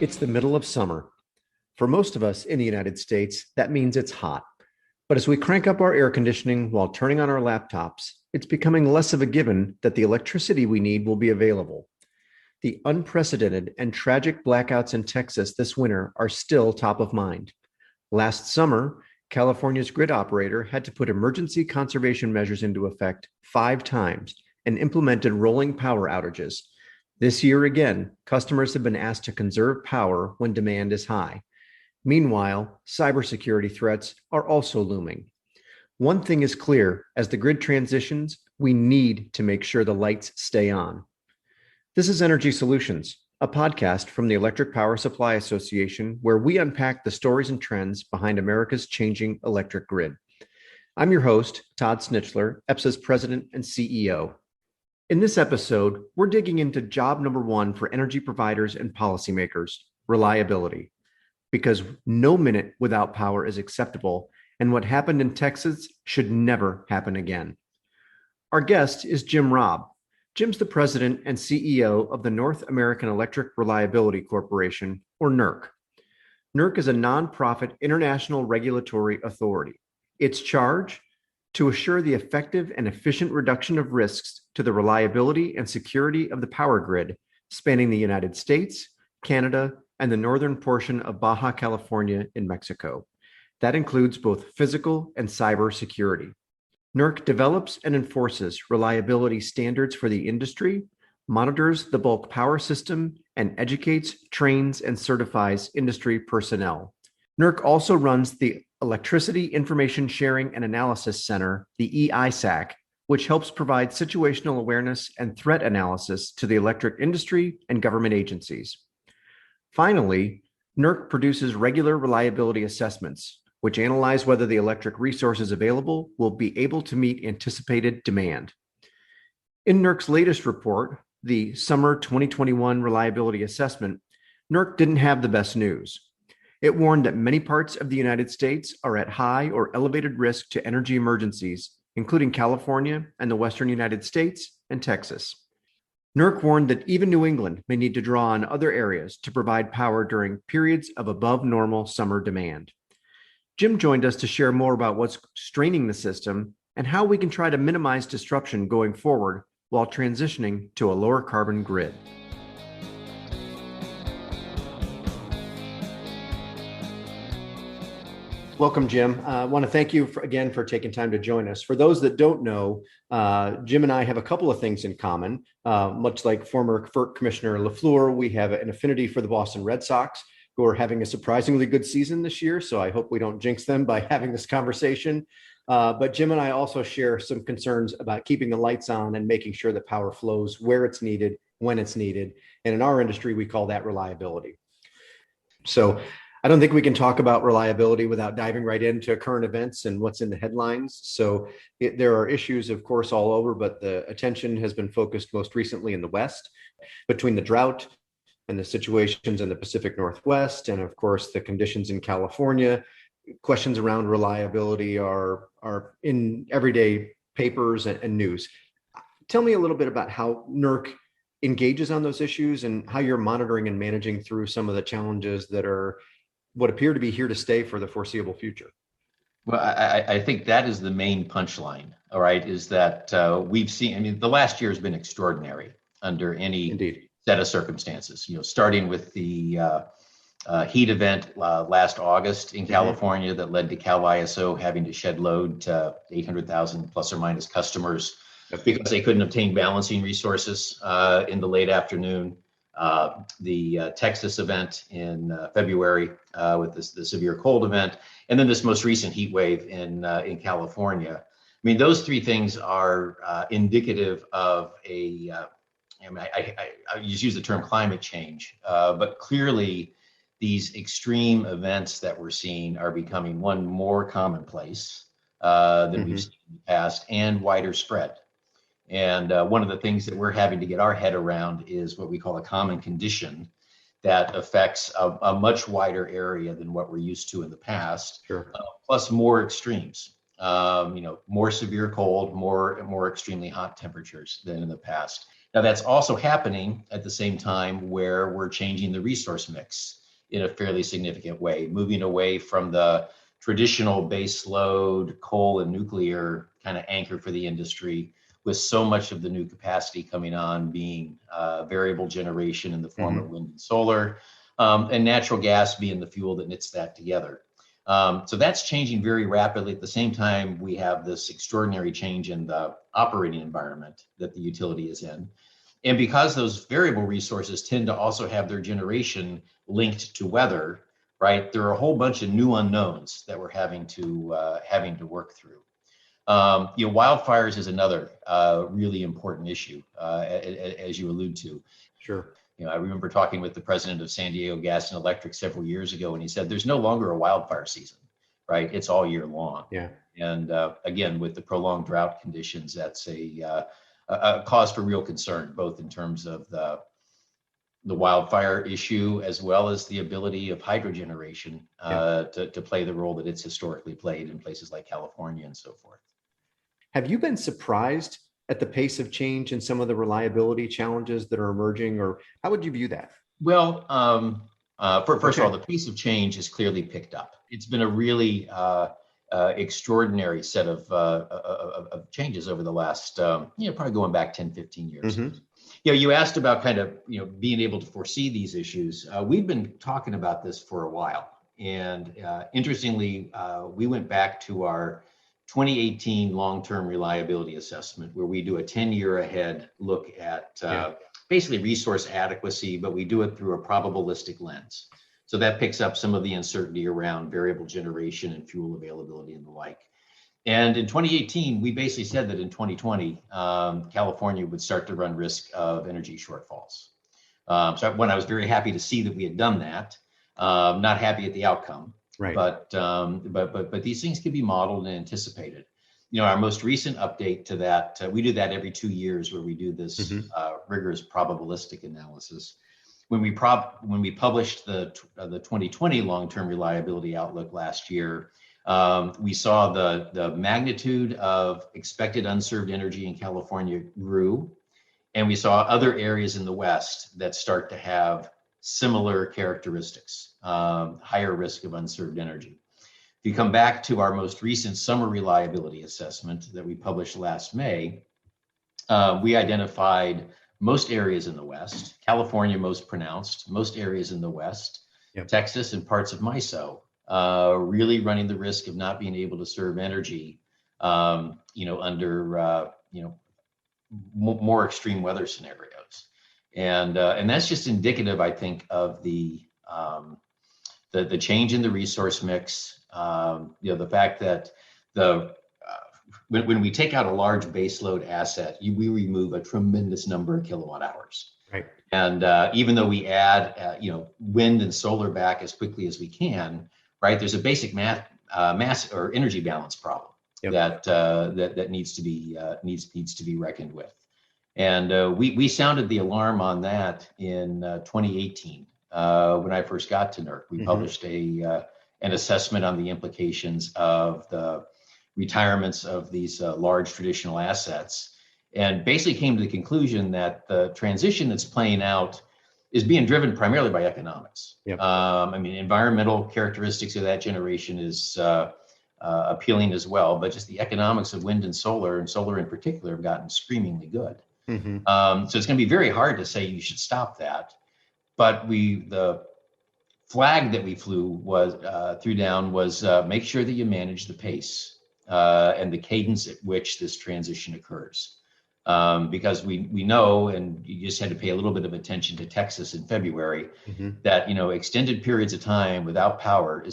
It's the middle of summer. For most of us in the United States, that means it's hot. But as we crank up our air conditioning while turning on our laptops, it's becoming less of a given that the electricity we need will be available. The unprecedented and tragic blackouts in Texas this winter are still top of mind. Last summer, California's grid operator had to put emergency conservation measures into effect 5 times and implemented rolling power outages. This year again, customers have been asked to conserve power when demand is high. Meanwhile, cybersecurity threats are also looming. One thing is clear: as the grid transitions, we need to make sure the lights stay on. This is Energy Solutions, a podcast from the Electric Power Supply Association, where we unpack the stories and trends behind America's changing electric grid. I'm your host, Todd Snitchler, EPSA's president and CEO. In this episode, we're digging into job number 1 for energy providers and policymakers: reliability. Because no minute without power is acceptable, and what happened in Texas should never happen again. Our guest is Jim Robb. Jim's the president and CEO of the North American Electric Reliability Corporation, or NERC. NERC is a nonprofit international regulatory authority. Its charge: to assure the effective and efficient reduction of risks to the reliability and security of the power grid, spanning the United States, Canada, and the northern portion of Baja California in Mexico. That includes both physical and cyber security. NERC develops and enforces reliability standards for the industry, monitors the bulk power system, and educates, trains, and certifies industry personnel. NERC also runs the Electricity Information Sharing and Analysis Center, the EISAC, which helps provide situational awareness and threat analysis to the electric industry and government agencies. Finally, NERC produces regular reliability assessments, which analyze whether the electric resources available will be able to meet anticipated demand. In NERC's latest report, the Summer 2021 Reliability Assessment, NERC didn't have the best news. It warned that many parts of the United States are at high or elevated risk to energy emergencies, including California and the Western United States and Texas. NERC warned that even New England may need to draw on other areas to provide power during periods of above normal summer demand. Jim joined us to share more about what's straining the system and how we can try to minimize disruption going forward while transitioning to a lower carbon grid. Welcome, Jim. I want to thank you again for taking time to join us. For those that don't know, Jim and I have a couple of things in common. Much like former FERC Commissioner LaFleur, we have an affinity for the Boston Red Sox, who are having a surprisingly good season this year. So I hope we don't jinx them by having this conversation. But Jim and I also share some concerns about keeping the lights on and making sure that power flows where it's needed, when it's needed. And in our industry, we call that reliability. So I don't think we can talk about reliability without diving right into current events and what's in the headlines. So there are issues, of course, all over, but the attention has been focused most recently in the West between the drought and the situations in the Pacific Northwest, and of course, the conditions in California. Questions around reliability are in everyday papers and news. Tell me a little bit about how NERC engages on those issues and how you're monitoring and managing through some of the challenges that are what appear to be here to stay for the foreseeable future. Well, I think that is the main punchline, all right, is that we've seen, the last year has been extraordinary under any set of circumstances, starting with the heat event last August in California that led to Cal ISO having to shed load to 800,000 plus or minus customers because they couldn't obtain balancing resources in the late afternoon. The Texas event in February with the severe cold event, and then this most recent heat wave in California. I mean, those three things are indicative of I just use the term climate change, but clearly these extreme events that we're seeing are becoming more commonplace than we've seen in the past and wider spread. And one of the things that we're having to get our head around is what we call a common condition that affects a much wider area than what we're used to in the past, plus more extremes. More severe cold, more extremely hot temperatures than in the past. Now, that's also happening at the same time where we're changing the resource mix in a fairly significant way, moving away from the traditional base load coal and nuclear kind of anchor for the industry, with so much of the new capacity coming on being variable generation in the form of wind and solar, and natural gas being the fuel that knits that together. So that's changing very rapidly. At the same time, we have this extraordinary change in the operating environment that the utility is in. And because those variable resources tend to also have their generation linked to weather, right? There are a whole bunch of new unknowns that we're having to work through. Wildfires is another really important issue, as you allude to. Sure. I remember talking with the president of San Diego Gas and Electric several years ago, and he said, there's no longer a wildfire season, right? It's all year long. Yeah. And again, with the prolonged drought conditions, that's a cause for real concern, both in terms of the wildfire issue, as well as the ability of hydrogeneration to play the role that it's historically played in places like California and so forth. Have you been surprised at the pace of change and some of the reliability challenges that are emerging, or how would you view that? Well, first of all, the pace of change has clearly picked up. It's been a really extraordinary set of changes over the last, probably going back 10, 15 years. You asked about kind of, being able to foresee these issues. We've been talking about this for a while. And interestingly, we went back to our 2018 long-term reliability assessment, where we do a 10-year ahead look at basically resource adequacy, but we do it through a probabilistic lens. So that picks up some of the uncertainty around variable generation and fuel availability and the like. And in 2018, we basically said that in 2020, California would start to run risk of energy shortfalls. So when I was very happy to see that we had done that, not happy at the outcome. Right. But these things can be modeled and anticipated. Our most recent update to that, we do that every 2 years, where we do this rigorous probabilistic analysis. When we published the 2020 long-term reliability outlook last year, we saw the magnitude of expected unserved energy in California grew, and we saw other areas in the West that start to have similar characteristics, higher risk of unserved energy. If you come back to our most recent summer reliability assessment that we published last May, we identified most areas in the West, California most pronounced, most areas in the West, Texas and parts of MISO, really running the risk of not being able to serve energy, under more extreme weather scenarios. And that's just indicative, I think, of the change in the resource mix. The fact that when we take out a large baseload asset, we remove a tremendous number of kilowatt hours. Right. And even though we add, wind and solar back as quickly as we can, right? There's a basic mass or energy balance problem that needs to be reckoned with. And we sounded the alarm on that in 2018 when I first got to NERC. We published an assessment on the implications of the retirements of these large traditional assets, and basically came to the conclusion that the transition that's playing out is being driven primarily by economics. Environmental characteristics of that generation is appealing as well, but just the economics of wind and solar in particular, have gotten screamingly good. So it's going to be very hard to say you should stop that. But the flag that we threw down was make sure that you manage the pace and the cadence at which this transition occurs. Because we know, and you just had to pay a little bit of attention to Texas in February, that extended periods of time without power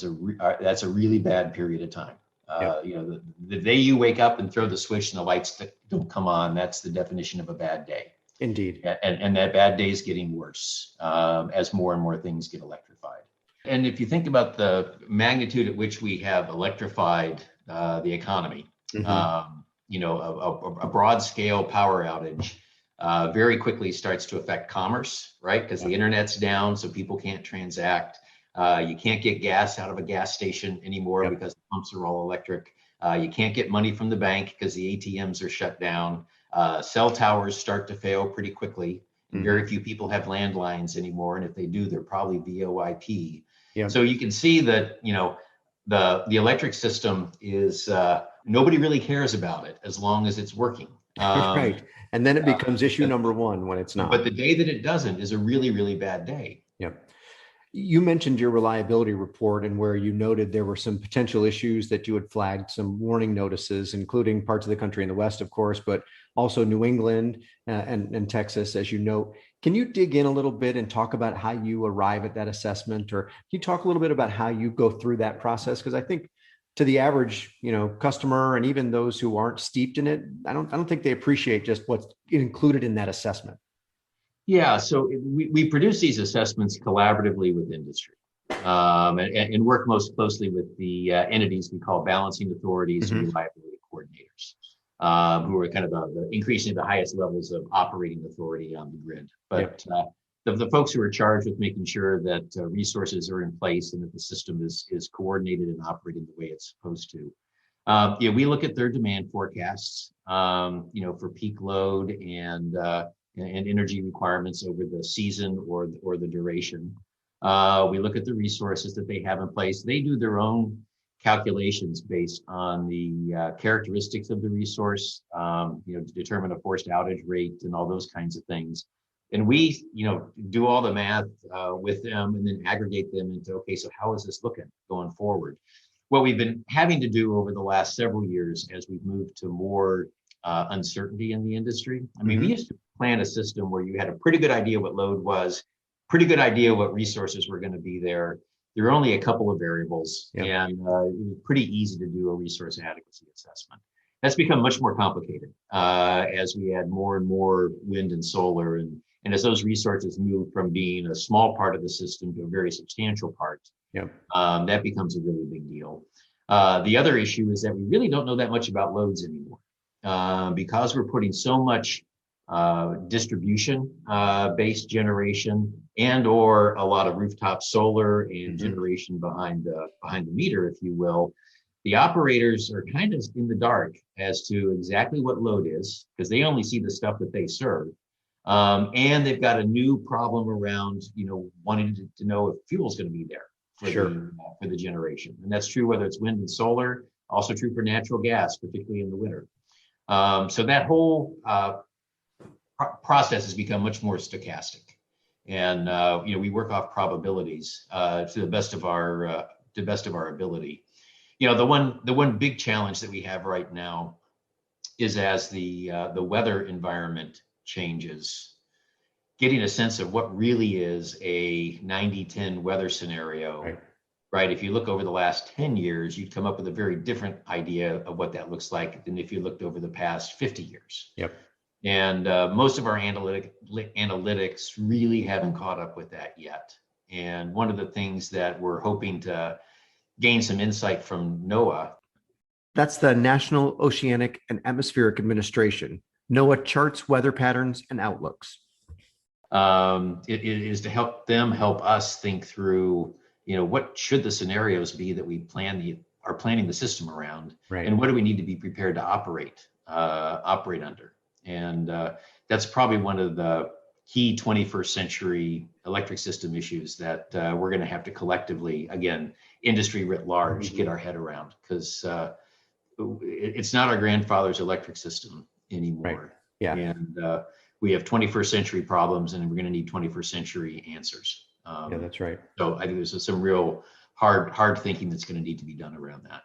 that's a really bad period of time. The day you wake up and throw the switch and the lights don't come on, that's the definition of a bad day. Indeed. And that bad day is getting worse as more and more things get electrified. And if you think about the magnitude at which we have electrified the economy, a broad scale power outage very quickly starts to affect commerce, right? Because the internet's down, so people can't transact. You can't get gas out of a gas station anymore because the pumps are all electric. You can't get money from the bank because the ATMs are shut down. Cell towers start to fail pretty quickly. Mhm. Very few people have landlines anymore, and if they do, they're probably VoIP. Yeah. So you can see that, the electric system is nobody really cares about it as long as it's working. Right. And then it becomes issue number one when it's not. But the day that it doesn't is a really, really bad day. Yep. You mentioned your reliability report and where you noted there were some potential issues that you had flagged, some warning notices, including parts of the country in the West, of course, but also New England and Texas, as you note. Can you dig in a little bit and talk about how you arrive at that assessment? Or can you talk a little bit about how you go through that process? Because I think to the average, customer and even those who aren't steeped in it, I don't think they appreciate just what's included in that assessment. Yeah, so we produce these assessments collaboratively with industry, and work most closely with the entities we call balancing authorities and reliability coordinators, who are kind of increasing the highest levels of operating authority on the grid. But the folks who are charged with making sure that resources are in place and that the system is coordinated and operating the way it's supposed to. We look at their demand forecasts, for peak load and energy requirements over the season or the duration. We look at the resources that they have in place. They do their own calculations based on the characteristics of the resource, to determine a forced outage rate and all those kinds of things. And we, do all the math with them and then aggregate them into, okay, so how is this looking going forward? What we've been having to do over the last several years as we've moved to more uncertainty in the industry. I mean, we used to plan a system where you had a pretty good idea what load was, pretty good idea what resources were going to be there. There were only a couple of variables, and it was pretty easy to do a resource adequacy assessment. That's become much more complicated as we add more and more wind and solar, and as those resources move from being a small part of the system to a very substantial part. That becomes a really big deal. The other issue is that we really don't know that much about loads anymore. Because we're putting so much distribution based generation and or a lot of rooftop solar and generation behind the meter, if you will, the operators are kind of in the dark as to exactly what load is, because they only see the stuff that they serve. And they've got a new problem around, wanting to know if fuel is going to be there for the generation. And that's true whether it's wind and solar, also true for natural gas, particularly in the winter. So that whole process has become much more stochastic, and we work off probabilities to the best of our ability. The one big challenge that we have right now is as the weather environment changes, getting a sense of what really is a 90-10 weather scenario. Right. If you look over the last 10 years, you'd come up with a very different idea of what that looks like than if you looked over the past 50 years. And most of our analytics really haven't caught up with that yet. And one of the things that we're hoping to gain some insight from NOAA. That's the National Oceanic and Atmospheric Administration. NOAA charts weather patterns and outlooks. It is to help us think through, what should the scenarios be that we are planning the system around, and what do we need to be prepared to operate under? And that's probably one of the key 21st century electric system issues that we're going to have to collectively, again, industry writ large, get our head around, because it's not our grandfather's electric system anymore. And we have 21st century problems, and we're going to need 21st century answers. That's right. So I think there's some real hard thinking that's going to need to be done around that.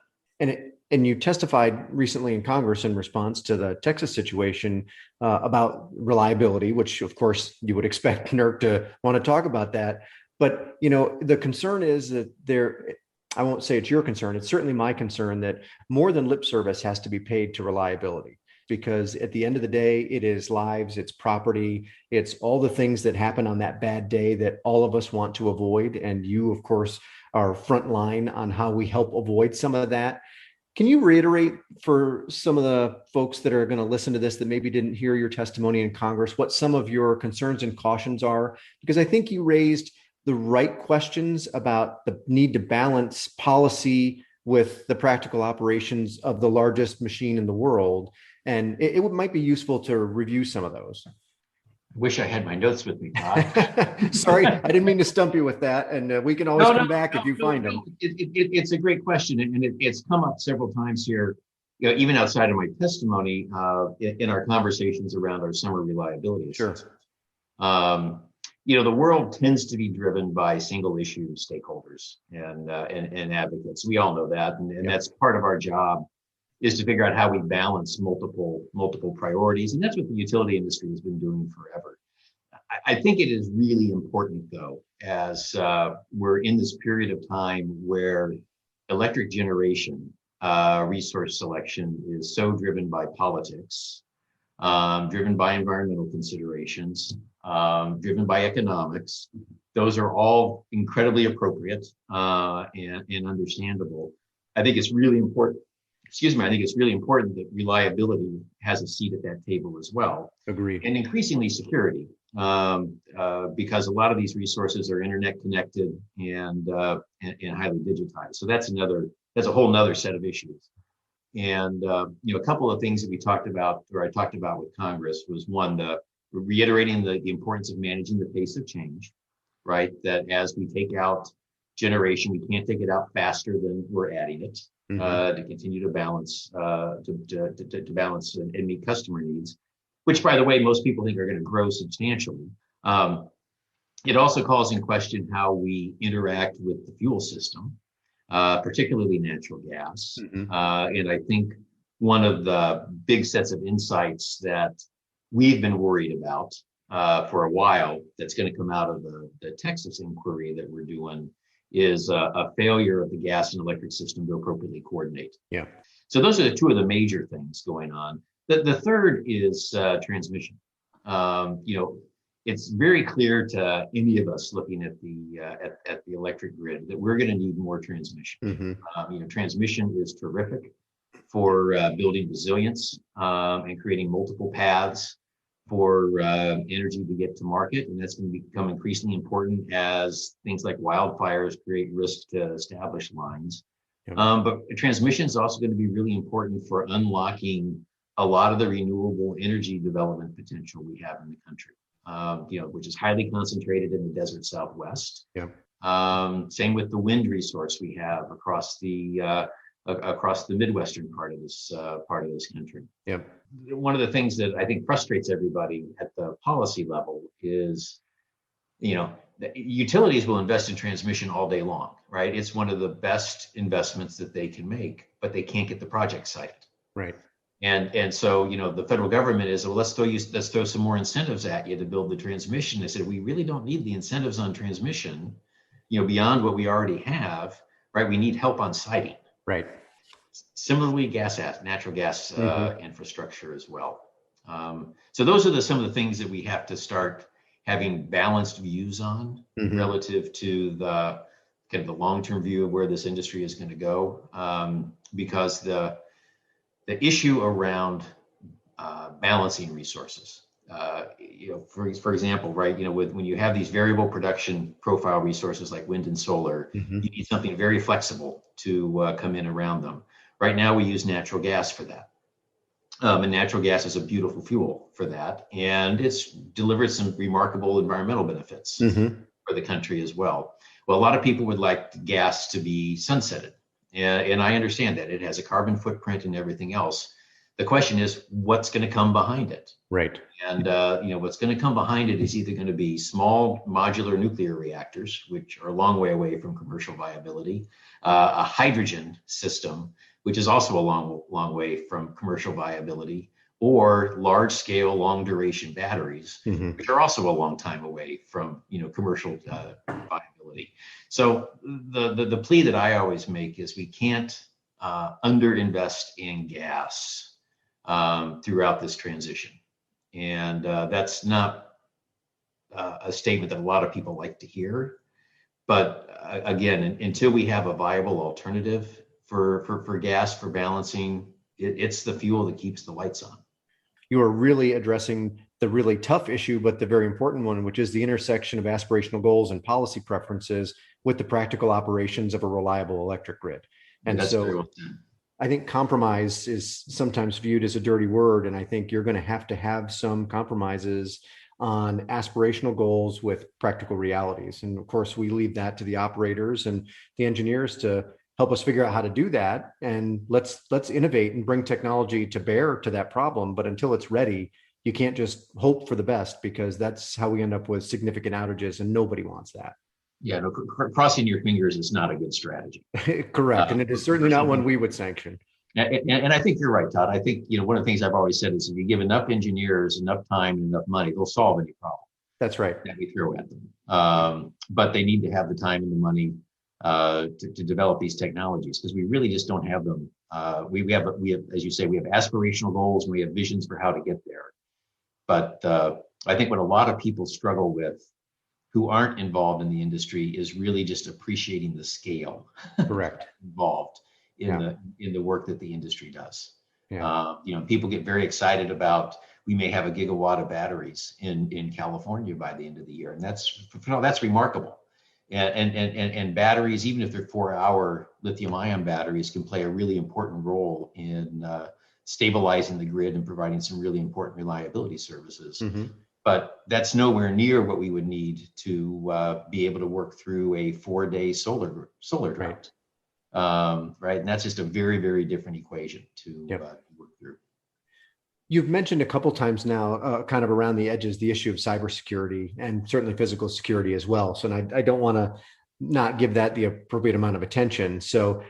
And you testified recently in Congress in response to the Texas situation about reliability, which of course you would expect NERC to want to talk about that. But the concern is that I won't say it's your concern, it's certainly my concern, that more than lip service has to be paid to reliability. Because at the end of the day, it is lives, it's property, it's all the things that happen on that bad day that all of us want to avoid. And you, of course, are front line on how we help avoid some of that. Can you reiterate for some of the folks that are going to listen to this that maybe didn't hear your testimony in Congress, what some of your concerns and cautions are? Because I think you raised the right questions about the need to balance policy with the practical operations of the largest machine in the world. And it might be useful to review some of those. Wish I had my notes with me, Todd. Sorry, I didn't mean to stump you with that. And we can always come back if you find them. It's a great question, and it's come up several times here, even outside of my testimony, in our conversations around our summer reliability assessments. Sure. The world tends to be driven by single issue stakeholders and advocates. We all know that, and that's part of our job, is to figure out how we balance multiple priorities. And that's what the utility industry has been doing forever. I think it is really important, though, as we're in this period of time where electric generation resource selection is so driven by politics, driven by environmental considerations, driven by economics. Those are all incredibly appropriate and understandable. I think it's really important. I think it's really important that reliability has a seat at that table as well. Agreed. And increasingly security, because a lot of these resources are internet connected and highly digitized. So that's a whole nother set of issues. And a couple of things that I talked about with Congress was one, reiterating the importance of managing the pace of change, right? That as we take out generation, we can't take it out faster than we're adding it. To continue to balance to balance and meet customer needs, which, by the way, most people think are going to grow substantially. It also calls in question how we interact with the fuel system, particularly natural gas. And I think one of the big sets of insights that we've been worried about for a while, that's going to come out of the Texas inquiry that we're doing, is a failure of the gas and electric system to appropriately coordinate. Yeah. So those are two of the major things going on. The third is transmission. It's very clear to any of us looking at the electric grid that we're going to need more transmission. Transmission is terrific for building resilience and creating multiple paths for energy to get to market, and that's going to become increasingly important as things like wildfires create risk to established lines. But transmission is also going to be really important for unlocking a lot of the renewable energy development potential we have in the country, which is highly concentrated in the desert Southwest. Same with the wind resource we have across the Midwestern part of this country. One of the things that I think frustrates everybody at the policy level is, utilities will invest in transmission all day long, right? It's one of the best investments that they can make, but they can't get the project cited. Right. And so, the federal government is, well, let's throw some more incentives at you to build the transmission. They said, we really don't need the incentives on transmission, beyond what we already have, right? We need help on siting. Right. Similarly, natural gas infrastructure as well. So those are some of the things that we have to start having balanced views on relative to the kind of the long-term view of where this industry is going to go, because the issue around balancing resources, for example, right, when you have these variable production profile resources like wind and solar, you need something very flexible to come in around them. Right now, we use natural gas for that. And natural gas is a beautiful fuel for that. And it's delivered some remarkable environmental benefits for the country as well. Well, a lot of people would like gas to be sunsetted. And I understand that. It has a carbon footprint and everything else. The question is, what's going to come behind it? Right. And what's going to come behind it is either going to be small modular nuclear reactors, which are a long way away from commercial viability, a hydrogen system, which is also a long way from commercial viability, or large scale, long duration batteries, which are also a long time away from commercial viability. So the plea that I always make is we can't underinvest in gas throughout this transition. And that's not a statement that a lot of people like to hear. But again, until we have a viable alternative for gas, for balancing, it's the fuel that keeps the lights on. You are really addressing the really tough issue, but the very important one, which is the intersection of aspirational goals and policy preferences with the practical operations of a reliable electric grid. And That's very so well said. I think compromise is sometimes viewed as a dirty word. And I think you're going to have some compromises on aspirational goals with practical realities. And of course, we leave that to the operators and the engineers to help us figure out how to do that. And let's innovate and bring technology to bear to that problem. But until it's ready, you can't just hope for the best, because that's how we end up with significant outages, and nobody wants that. Yeah, no, crossing your fingers is not a good strategy. Correct. And it is certainly not one we would sanction. And I think you're right, Todd. I think, one of the things I've always said is if you give enough engineers enough time and enough money, they'll solve any problem That's right. that we throw at them. But they need to have the time and the money to develop these technologies, because we really just don't have them. We have, as you say, we have aspirational goals and we have visions for how to get there. But I think what a lot of people struggle with who aren't involved in the industry is really just appreciating the scale Correct. involved in the work that the industry does. Yeah. People get very excited about, we may have a gigawatt of batteries in California by the end of the year, and that's remarkable. And batteries, even if they're 4-hour lithium-ion batteries, can play a really important role in stabilizing the grid and providing some really important reliability services. Mm-hmm. But that's nowhere near what we would need to be able to work through a 4-day solar drought. Right. And that's just a very, very different equation to work through. You've mentioned a couple times now, kind of around the edges, the issue of cybersecurity and certainly physical security as well. So, and I don't want to not give that the appropriate amount of attention. So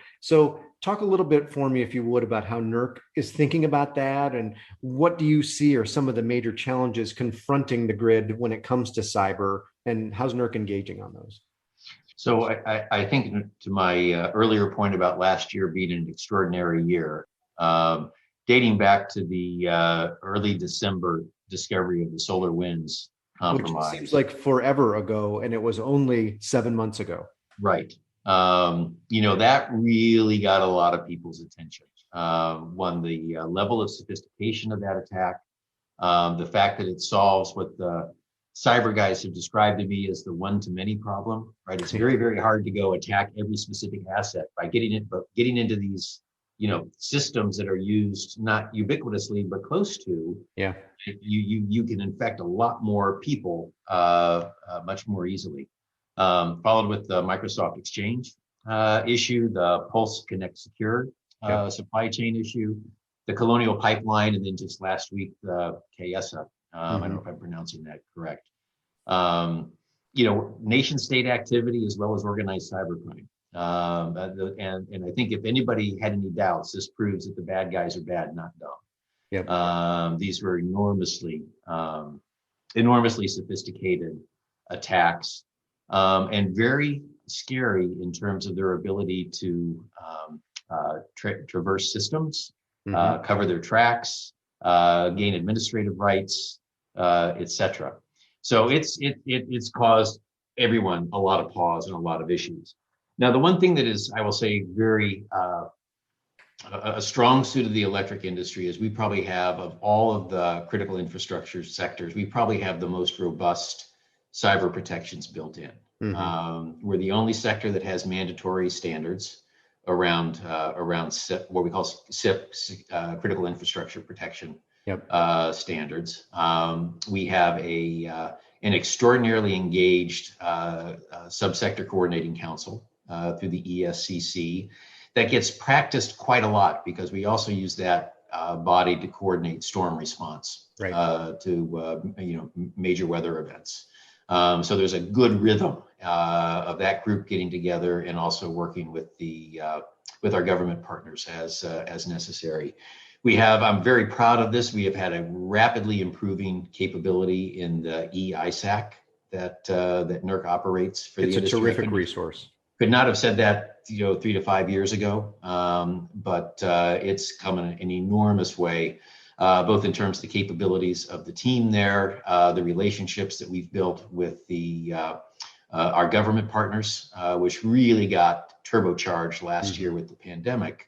talk a little bit for me, if you would, about how NERC is thinking about that, and what do you see are some of the major challenges confronting the grid when it comes to cyber, and how's NERC engaging on those? So I think, to my earlier point about last year being an extraordinary year, dating back to the early December discovery of the solar winds compromise. Which seems like forever ago, and it was only 7 months ago. Right. That really got a lot of people's attention. One, the level of sophistication of that attack, the fact that it solves what the cyber guys have described to me as the one-to-many problem, right? It's very, very hard to go attack every specific asset by getting into these, systems that are used not ubiquitously but close to. Yeah. You can infect a lot more people much more easily. Followed with the Microsoft Exchange issue, the Pulse Connect Secure supply chain issue, the Colonial Pipeline, and then just last week, the KSA. I don't know if I'm pronouncing that correct. Nation state activity as well as organized cybercrime. And I think if anybody had any doubts, this proves that the bad guys are bad, not dumb. Yep. These were enormously sophisticated attacks, and very scary in terms of their ability to traverse systems, cover their tracks, gain administrative rights, etc. So it's caused everyone a lot of pause and a lot of issues. Now, the one thing that is, I will say, very a strong suit of the electric industry is we probably have, of all of the critical infrastructure sectors, we probably have the most robust cyber protections built in. We're the only sector that has mandatory standards around what we call CIP, critical infrastructure protection standards. We have an extraordinarily engaged subsector coordinating council through the ESCC that gets practiced quite a lot, because we also use that body to coordinate storm response to major weather events. So there's a good rhythm of that group getting together and also working with our government partners as necessary. I'm very proud of this. We have had a rapidly improving capability in the eISAC that NERC operates for the industry. It's a terrific resource. Could not have said that 3 to 5 years ago, but it's come in an enormous way, both in terms of the capabilities of the team there, the relationships that we've built with our government partners, which really got turbocharged last year with the pandemic,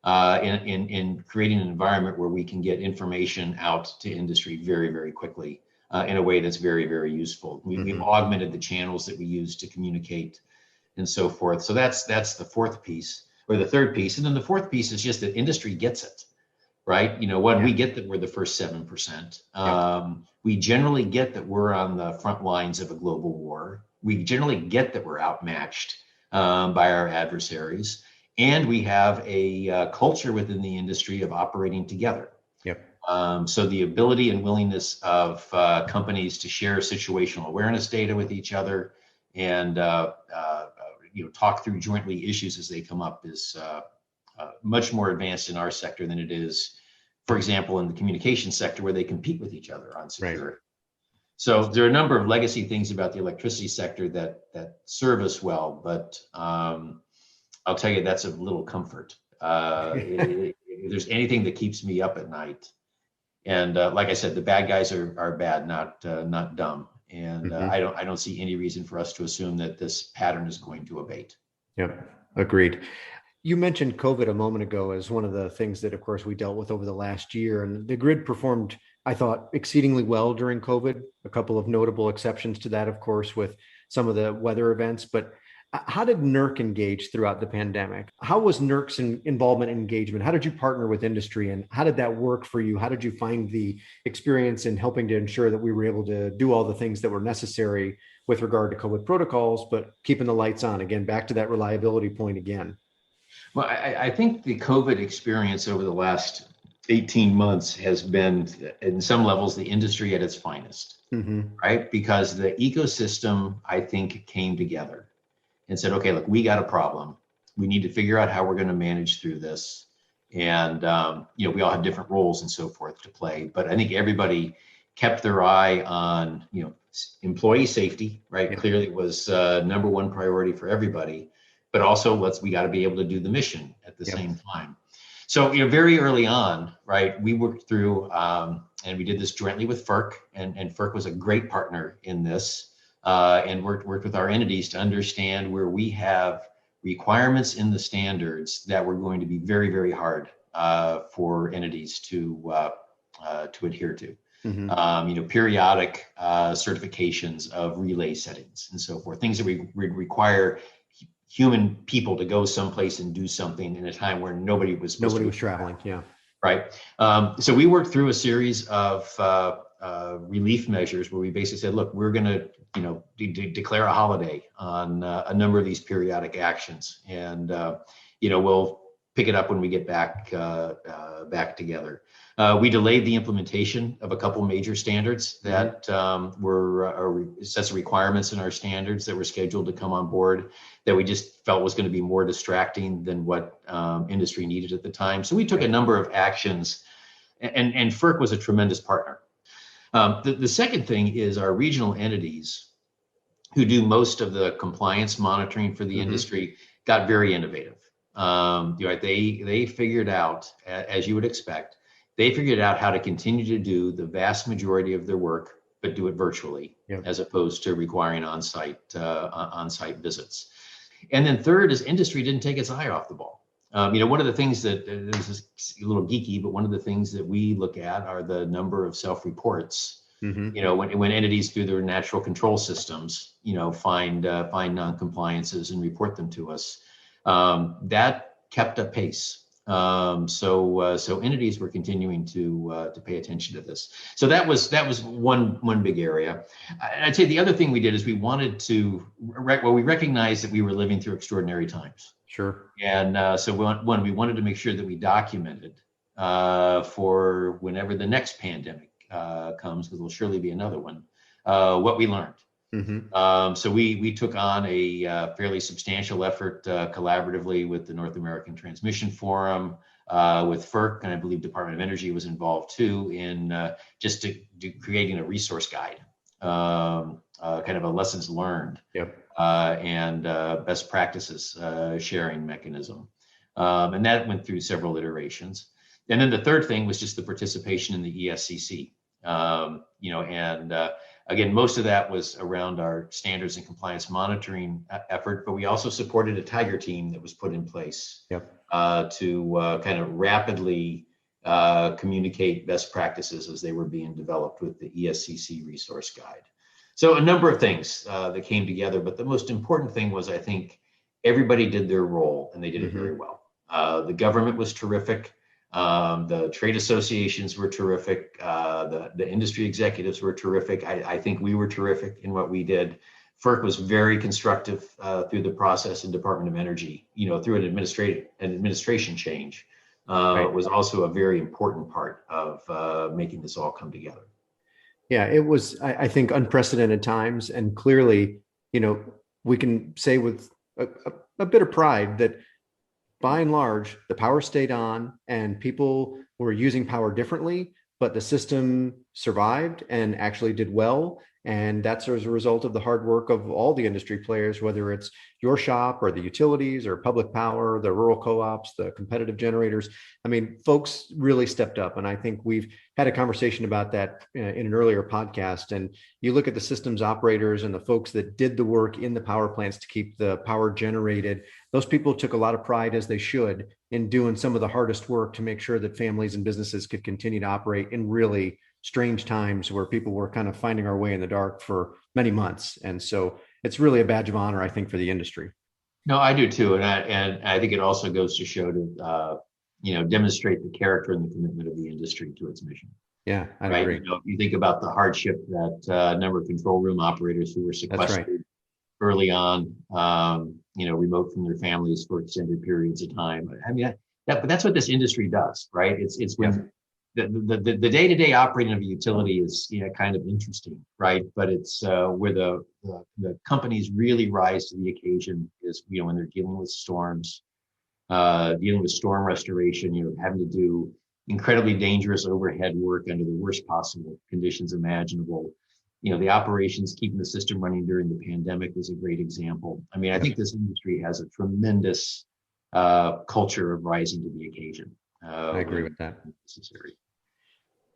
in creating an environment where we can get information out to industry very, very quickly in a way that's very, very useful. We've augmented the channels that we use to communicate and so forth. So that's the fourth piece, or the third piece. And then the fourth piece is just that industry gets it, right? When we get that we're the first 7%, we generally get that we're on the front lines of a global war. We generally get that we're outmatched by our adversaries. And we have a culture within the industry of operating together. So the ability and willingness of companies to share situational awareness data with each other and talk through jointly issues as they come up is much more advanced in our sector than it is, for example, in the communications sector, where they compete with each other on security. Right. So there are a number of legacy things about the electricity sector that serve us well, but I'll tell you, that's a little comfort. If there's anything that keeps me up at night, and like I said, the bad guys are bad, not dumb. And I don't see any reason for us to assume that this pattern is going to abate. Yep, agreed. You mentioned COVID a moment ago as one of the things that, of course, we dealt with over the last year, and the grid performed, I thought, exceedingly well during COVID. A couple of notable exceptions to that, of course, with some of the weather events. But how did NERC engage throughout the pandemic? How was NERC's involvement and engagement? How did you partner with industry, and how did that work for you? How did you find the experience in helping to ensure that we were able to do all the things that were necessary with regard to COVID protocols, but keeping the lights on? Again, back to that reliability point again. Well, I think the COVID experience over the last 18 months has been, in some levels, the industry at its finest, right? Because the ecosystem, I think, came together and said, okay, look, we got a problem. We need to figure out how we're going to manage through this. And, we all have different roles and so forth to play. But I think everybody kept their eye on, employee safety, right? Yeah. Clearly was number one priority for everybody. But also we got to be able to do the mission at the same time. So, very early on, right, we worked through, and we did this jointly with FERC, and FERC was a great partner in this. And worked with our entities to understand where we have requirements in the standards that were going to be very, very hard for entities to adhere to. Periodic certifications of relay settings and so forth, things that we require human people to go someplace and do something in a time where nobody was traveling. Yeah. Right. So we worked through a series of relief measures where we basically said, look, we're going to, declare a holiday on a number of these periodic actions, and we'll pick it up when we get back together. We delayed the implementation of a couple major standards that were sets of requirements in our standards that were scheduled to come on board that we just felt was going to be more distracting than what industry needed at the time. So we took a number of actions, and FERC was a tremendous partner. The second thing is our regional entities, who do most of the compliance monitoring for the industry, got very innovative. They figured out, as you would expect, they figured out how to continue to do the vast majority of their work, but do it virtually, as opposed to requiring on-site visits. And then third is industry didn't take its eye off the ball. One of the things that this is a little geeky, but one of the things that we look at are the number of self-reports. When entities through their natural control systems, find non-compliances and report them to us, that kept up pace. So entities were continuing to pay attention to this. So that was one big area. I'd say the other thing we did is we wanted to we recognized that we were living through extraordinary times. Sure. And so we wanted to make sure that we documented for whenever the next pandemic comes, because there'll surely be another one, what we learned. So we took on a fairly substantial effort collaboratively with the North American Transmission Forum, with FERC, and I believe Department of Energy was involved too, in just creating a resource guide, kind of a lessons learned, and best practices sharing mechanism. And that went through several iterations. And then the third thing was just the participation in the ESCC. Again, most of that was around our standards and compliance monitoring effort, but we also supported a Tiger team that was put in place to kind of rapidly communicate best practices as they were being developed with the ESCC resource guide. So a number of things that came together, but the most important thing was, I think, everybody did their role and they did it Mm-hmm. very well. The government was terrific. The trade associations were terrific. The industry executives were terrific. I think we were terrific in what we did. FERC was very constructive through the process, and Department of Energy, through an administration change, was also a very important part of making this all come together. Yeah, it was, I think, unprecedented times. And clearly, we can say with a bit of pride that by and large, the power stayed on and people were using power differently, but the system survived and actually did well. And that's as a result of the hard work of all the industry players, whether it's your shop or the utilities or public power, the rural co-ops, the competitive generators. I mean, folks really stepped up. And I think we've had a conversation about that in an earlier podcast. And you look at the systems operators and the folks that did the work in the power plants to keep the power generated. Those people took a lot of pride, as they should, in doing some of the hardest work to make sure that families and businesses could continue to operate in really strange times where people were kind of finding our way in the dark for many months. And so it's really a badge of honor, I think, for the industry. No, I do too. And I think it also goes to show to, demonstrate the character and the commitment of the industry to its mission. Yeah, I agree. You think about the hardship that number of control room operators who were sequestered early on, remote from their families for extended periods of time. I mean, but that's what this industry does, right? It's when the day-to-day operating of a utility is kind of interesting, right? But it's where the companies really rise to the occasion is when they're dealing with storms, dealing with storm restoration, having to do incredibly dangerous overhead work under the worst possible conditions imaginable. The operations keeping the system running during the pandemic was a great example. I mean, I think this industry has a tremendous culture of rising to the occasion. I agree with that. Necessary.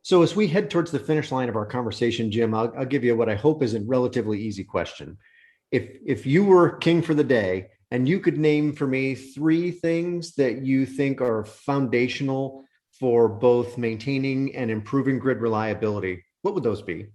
So as we head towards the finish line of our conversation, Jim, I'll give you what I hope is a relatively easy question. If you were king for the day and you could name for me 3 things that you think are foundational for both maintaining and improving grid reliability, what would those be?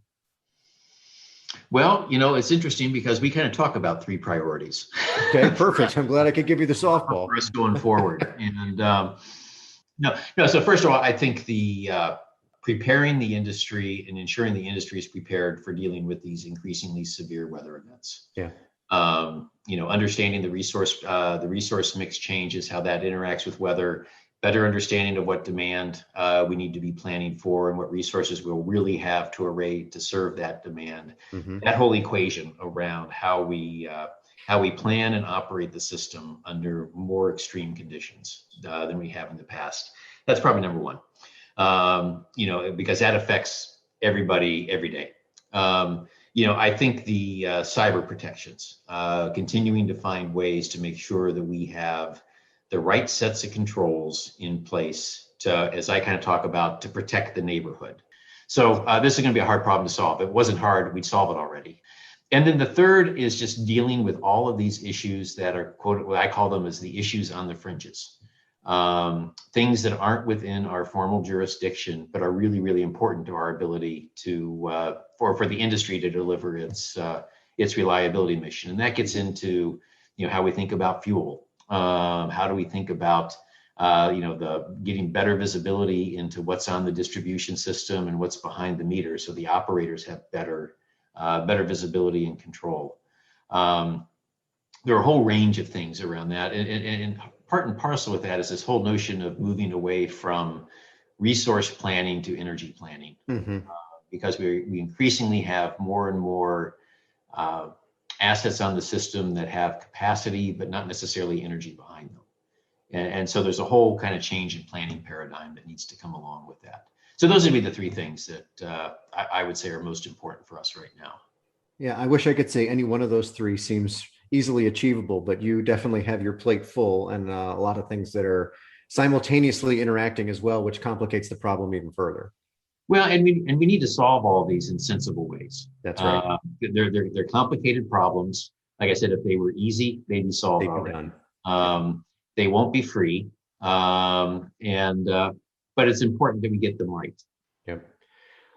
Well, it's interesting because we kind of talk about 3 priorities. Okay, perfect. I'm glad I could give you the softball for us going forward. And no. So first of all, I think the preparing the industry and ensuring the industry is prepared for dealing with these increasingly severe weather events. Yeah. Understanding the resource mix changes, how that interacts with weather, better understanding of what demand we need to be planning for and what resources we'll really have to array to serve that demand. Mm-hmm. That whole equation around how we plan and operate the system under more extreme conditions than we have in the past. That's probably number 1. Because that affects everybody every day. I think the cyber protections, continuing to find ways to make sure that we have the right sets of controls in place to, as I kind of talk about, to protect the neighborhood. So this is going to be a hard problem to solve. If it wasn't hard, we'd solve it already. And then the third is just dealing with all of these issues that are, quote, what I call them as the issues on the fringes. Things that aren't within our formal jurisdiction, but are really, really important to our ability to for the industry to deliver its reliability mission. And that gets into how we think about fuel. How do we think about the getting better visibility into what's on the distribution system and what's behind the meter, so the operators have better visibility and control. There are a whole range of things around that, and part and parcel with that is this whole notion of moving away from resource planning to energy planning, because we increasingly have more and more assets on the system that have capacity, but not necessarily energy behind them. And so there's a whole kind of change in planning paradigm that needs to come along with that. So those would be the 3 things that I would say are most important for us right now. Yeah, I wish I could say any one of those 3 seems easily achievable, but you definitely have your plate full and a lot of things that are simultaneously interacting as well, which complicates the problem even further. Well, and we need to solve all these in sensible ways. That's right. They're complicated problems. Like I said, if they were easy, they'd be solved already. They won't be free, but it's important that we get them right. Yep.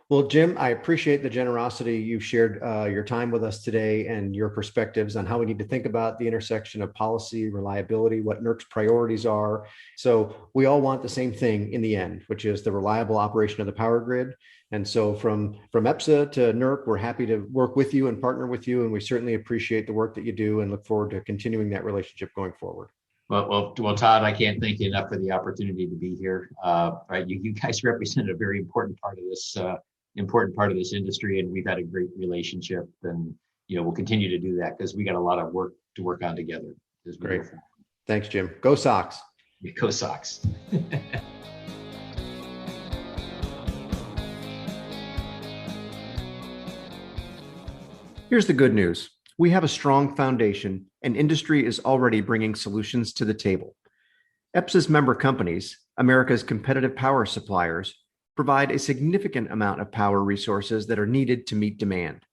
Well, Jim, I appreciate the generosity you've shared your time with us today and your perspectives on how we need to think about the intersection of policy, reliability, what NERC's priorities are. So we all want the same thing in the end, which is the reliable operation of the power grid. And so from EPSA to NERC, we're happy to work with you and partner with you. And we certainly appreciate the work that you do and look forward to continuing that relationship going forward. Well, Todd, I can't thank you enough for the opportunity to be here. Right, you guys represent a very important part of this industry, and we've had a great relationship, and we'll continue to do that because we got a lot of work to work on together. Great. Thanks, Jim. Go Sox. Go Sox. Here's the good news. We have a strong foundation, and industry is already bringing solutions to the table. EPSA's member companies, America's competitive power suppliers, provide a significant amount of power resources that are needed to meet demand.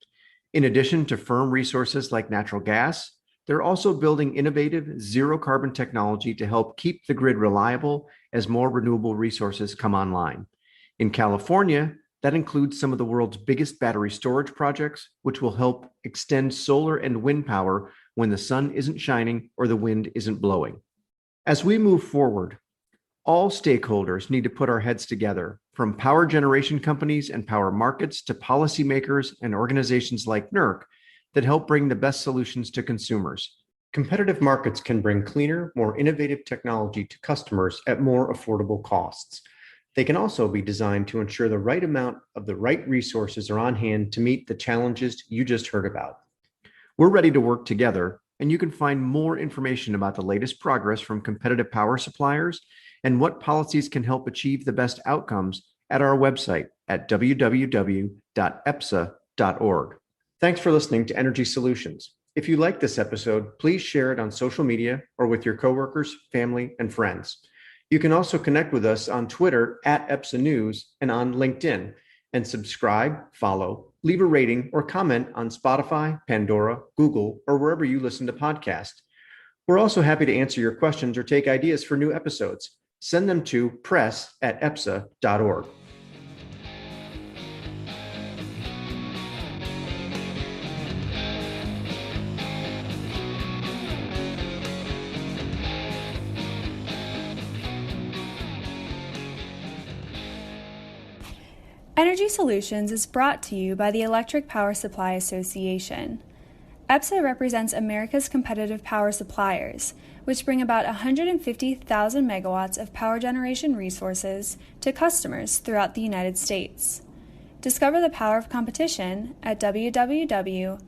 In addition to firm resources like natural gas, they're also building innovative zero-carbon technology to help keep the grid reliable as more renewable resources come online. In California, that includes some of the world's biggest battery storage projects, which will help extend solar and wind power when the sun isn't shining or the wind isn't blowing. As we move forward, all stakeholders need to put our heads together, from power generation companies and power markets to policymakers and organizations like NERC that help bring the best solutions to consumers. Competitive markets can bring cleaner, more innovative technology to customers at more affordable costs. They can also be designed to ensure the right amount of the right resources are on hand to meet the challenges you just heard about. We're ready to work together, and you can find more information about the latest progress from competitive power suppliers and what policies can help achieve the best outcomes at our website at www.epsa.org. Thanks for listening to Energy Solutions. If you like this episode, please share it on social media or with your coworkers, family, and friends. You can also connect with us on Twitter at EPSA News and on LinkedIn, and subscribe, follow, leave a rating, or comment on Spotify, Pandora, Google, or wherever you listen to podcasts. We're also happy to answer your questions or take ideas for new episodes. Send them to press@epsa.org. Energy Solutions is brought to you by the Electric Power Supply Association. EPSA represents America's competitive power suppliers, which bring about 150,000 megawatts of power generation resources to customers throughout the United States. Discover the power of competition at www.epsa.org.